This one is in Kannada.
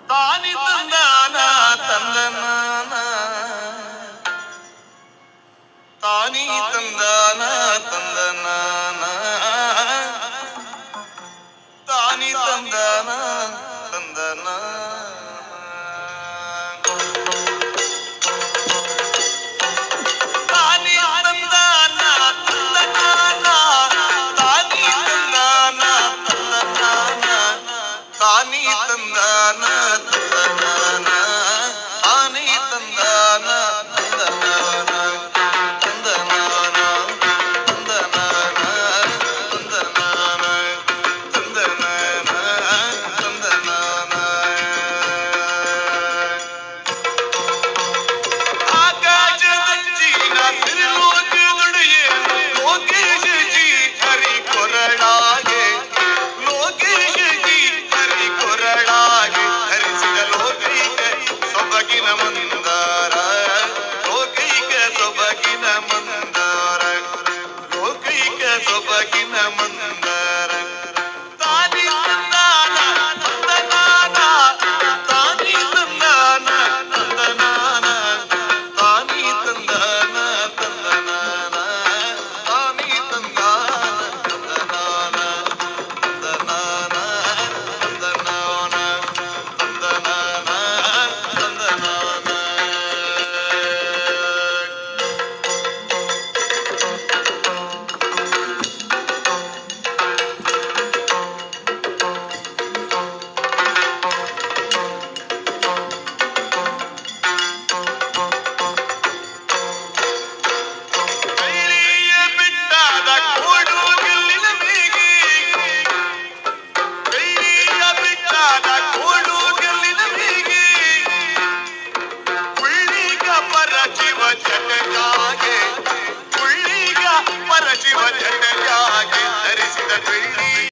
ತಾನಿ ತಂದಾನ ತಂದನಾನ ತಾನಿ ತಂದಾನ ತಂದನಾನ ತಾನಿ ತಂದಾನ ತಂದನ ತಾನಿ ತಂದಾನ ತಂದನಾನ ತಾನಿ ತಂದಾನ ತಂದನಾನ ತಾನಿ ತಂದಾನ ತಂದನಾನ ತಾನಿ ತಂದಾನ ತಂದನಾನ ತಂದನಾನ ತಂದನಾನ ತಂದನಾನ ತಂದನಾನ ತಂದನಾನ ಆಕಾಶದಂಚಿನ ಸಿರಿಲೋಕದೊಡೆಯ ಲೋಕೇಶ ಜಿ ಹರಿ ಕೊರಳಾಗೆ ಲೋಕೇಶ ಜಿ ಹರಿ ಕೊರಳಾಗೆ ಹರಿಸಿದ ಲೋಕೈಕ ಸೊಬಗಿನ ಮಂದಾರ ಲೋಕೈಕ ಸೊಬಗಿನ ಮಂದಾರ ಲೋಕೈಕ ಸೊಬಗಿನ ಮಂದಾರ ತಾನಿ ತಂದಾನ ತಂದನಾನ ತಾನಿ ತಂದಾನ ತಂದನಾನ ತಾನಿ ತಂದಾನ ತಂದನಾನ ತಾನಿ ತಂದಾನ ತಂದನಾನ ತಂದನಾನ ತಂದನಾನ ತಂದನಾನ ತಂದನಾನ ಕೈಲಿಯ ಬಿಟ್ಟಾದ ಕೋಡು ಗೆಲ್ಲಿನ ಮೇಗೆ ಕೈಲಿಯ ಬಿಟ್ಟಾದ ಕೋಡು ಗೆಲ್ಲಿನ ಮೇಗೆ ಕುಳ್ಳಿಗ ಪರಶಿವ ಜಟಕಾಗೆ ಕುಳ್ಳಿಗ ಪರಶಿವ ಜಟಕಾಗೆ ಧರಿಸಿದ ಬೆಳ್ಳಿ